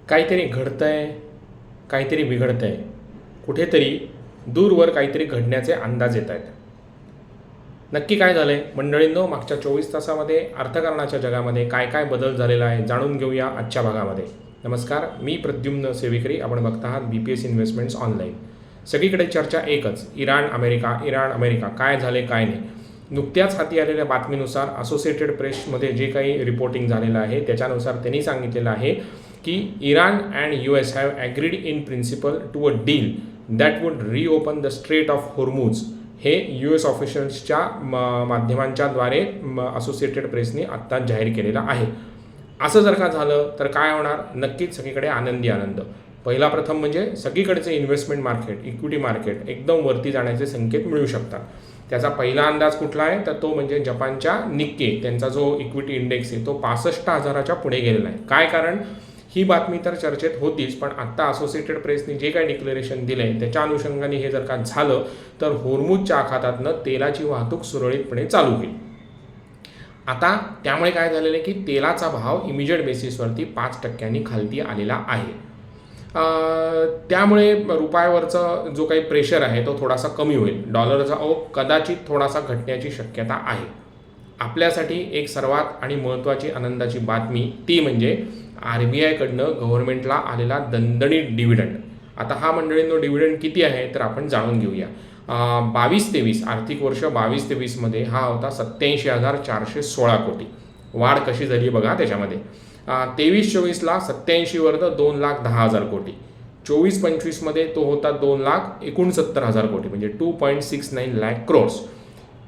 काहीतरी घडतंय, काहीतरी बिघडतंय, कुठेतरी दूरवर काहीतरी घडण्याचे अंदाज येत आहेत. नक्की काय झालं आहे मंडळींनो, मागच्या 24 तासामध्ये अर्थकारणाच्या जगामध्ये काय काय बदल झालेला आहे जाणून घेऊया आजच्या भागामध्ये. नमस्कार, मी प्रद्युम्न सेविकरी. आपण बघता आहात BPS इन्व्हेस्टमेंट्स ऑनलाईन. सगळीकडे चर्चा एकच, इराण अमेरिका काय झाले काय नाही. नुकत्याच हाती आलेल्या बातमीनुसार असोसिएटेड प्रेसमध्ये जे काही रिपोर्टिंग झालेलं आहे त्याच्यानुसार त्यांनी सांगितलेलं आहे की Iran and US have agreed in principle to a deal that would reopen the strait of Hormuz. हे US ऑफिशियल्सच्या माध्यमांच्याद्वारे असोसिएटेड प्रेसने आत्ता जाहीर केलेलं आहे. असं जर का झालं तर काय होणार? नक्कीच सगळीकडे आनंदी आनंद. पहिला प्रथम म्हणजे सगळीकडचे इन्व्हेस्टमेंट मार्केट, इक्विटी मार्केट एकदम वरती जाण्याचे संकेत मिळू शकतात. त्याचा पहिला अंदाज कुठला आहे तर तो म्हणजे जपानच्या निक्के, त्यांचा जो इक्विटी इंडेक्स आहे तो 65,000च्या पुढे गेलेला आहे. काय कारण? ही बातमी तर चर्चेत होतीच, पण आत्ता असोसिएटेड प्रेसने जे काही डिक्लेरेशन दिलं आहे त्याच्या अनुषंगाने हे जर का झालं तर होर्मुझच्या आखातातनं तेलाची वाहतूक सुरळीतपणे चालू होईल. आता त्यामुळे काय झालेलं आहे की तेलाचा भाव इमिजिएट बेसिसवरती 5% खालती आलेला आहे. त्यामुळे रुपयावरचा जो काही प्रेशर आहे तो थोडासा कमी होईल. डॉलरचा ओघ कदाचित थोडासा घटण्याची शक्यता आहे. आपल्यासाठी एक सर्वात आणि महत्त्वाची आनंदाची बातमी ती म्हणजे RBI कडनं गव्हर्नमेंटला आलेला दणदणीत डिव्हिडंड. आता हा मंडळींनो डिव्हिडंड किती आहे तर आपण जाणून घेऊया. 22-23 आर्थिक वर्ष 22-23मध्ये हा होता 87,416 कोटी. वाढ कशी झाली बघा त्याच्यामध्ये. 23-24ला 87वर 2,10,000 कोटी. 24-25मध्ये तो होता 2,69,000 कोटी म्हणजे 2.69 लाख क्रोर्स.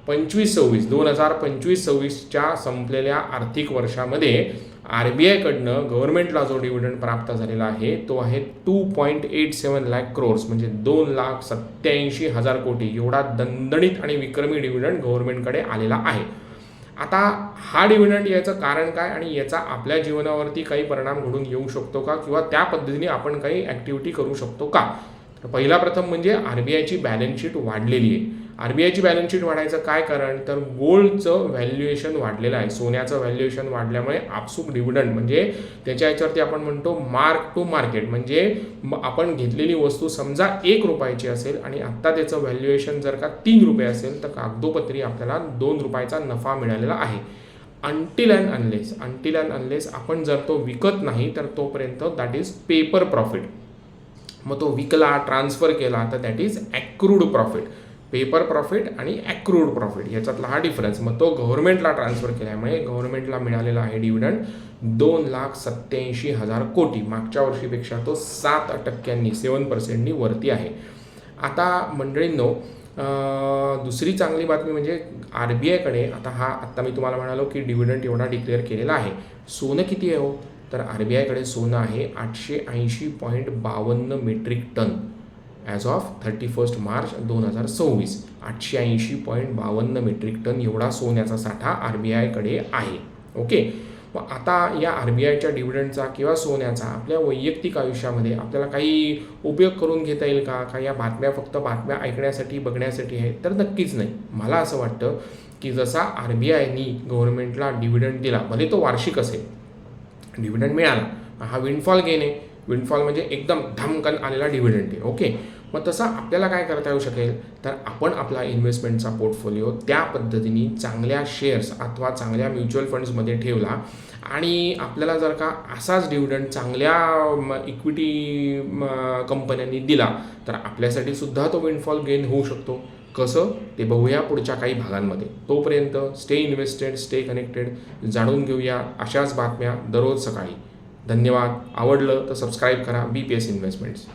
2025-26च्या संपलेल्या आर्थिक वर्षामध्ये RBI कडनं गव्हर्नमेंटला जो डिव्हिडंड प्राप्त झालेला आहे तो आहे 2.87 लाख क्रोर्स म्हणजे 2,87,000 कोटी. एवढा दणदणीत आणि विक्रमी डिव्हिडंड गव्हर्नमेंटकडे आलेला आहे. आता हा डिव्हिडंड याचं कारण काय आणि याचा आपल्या जीवनावरती काही परिणाम घडून येऊ शकतो का किंवा त्या पद्धतीने आपण काही ॲक्टिव्हिटी करू शकतो का? तर पहिला प्रथम म्हणजे RBIची बॅलन्स शीट वाढलेली आहे. RBIची बॅलन्स शीट वाढायचं काय कारण तर गोल्डचं व्हॅल्युएशन वाढलेलं आहे. सोन्याचं व्हॅल्युएशन वाढल्यामुळे आपसूक डिव्हिडंड म्हणजे त्याच्या याच्यावरती आपण म्हणतो मार्क टू मार्केट, म्हणजे आपण घेतलेली वस्तू समजा 1 रुपयाची असेल आणि आत्ता त्याचं व्हॅल्युएशन जर का 3 रुपये असेल तर कागदोपत्री आपल्याला 2 रुपयाचा नफा मिळालेला आहे. अनटिल अँड अनलेस आपण जर तो विकत नाही तर तोपर्यंत दॅट इज पेपर प्रॉफिट. मग तो विकला, ट्रान्सफर केला तर that is accrued profit. Paper profit आणि ॲक्रूड प्रॉफिट याच्यातला हा डिफरन्स. मग तो गव्हर्नमेंटला ट्रान्सफर केल्यामुळे गव्हर्नमेंटला मिळालेला आहे डिव्हिडंड 2,87,000 कोटी. मागच्या वर्षीपेक्षा तो 7% वरती आहे. आता मंडळींनो दुसरी चांगली बातमी म्हणजे RBI कडे आता मी तुम्हाला म्हणालो की डिव्हिडंड एवढा डिक्लेअर केलेला आहे. सोनं किती आहे हो तर RBI कडे सोनं आहे 880.52 metric ton as of 31 March 2026. 880.52 metric ton एवढा सोन्याचा साठा RBI कडे आहे. ओके, मग आता या RBIच्या डिव्हिडंडचा किंवा सोन्याचा आपल्या वैयक्तिक आयुष्यामध्ये आपल्याला काही उपयोग करून घेता येईल का? या बातम्या फक्त बातम्या ऐकण्यासाठी बघण्यासाठी आहेत तर नक्कीच नाही. मला असं वाटतं की जसा RBIनी गव्हर्नमेंटला डिव्हिडंड दिला, भले तो वार्षिक असेल, डिव्हिडंड मिळाला, हा विंडफॉल गेन आहे. विंडफॉल म्हणजे एकदम धमकन आलेला डिव्हिडंड आहे. ओके, मग तसं आपल्याला काय करता येऊ शकेल तर आपण आपला इन्व्हेस्टमेंटचा पोर्टफोलिओ त्या पद्धतीने चांगल्या शेअर्स अथवा चांगल्या म्युच्युअल फंड्समध्ये ठेवला आणि आपल्याला जर का असाच डिव्हिडंड चांगल्या इक्विटी कंपन्यांनी दिला तर आपल्यासाठी सुद्धा तो विंडफॉल गेन होऊ शकतो. कसं ते बघूया पुढच्या काही भागांमध्ये. तोपर्यंत स्टे इन्व्हेस्टेड, स्टे कनेक्टेड. जाणून घेऊया अशाच बातम्या दररोज सकाळी. धन्यवाद. आवडलं तर सबस्क्राईब करा BPS इन्व्हेस्टमेंट्स.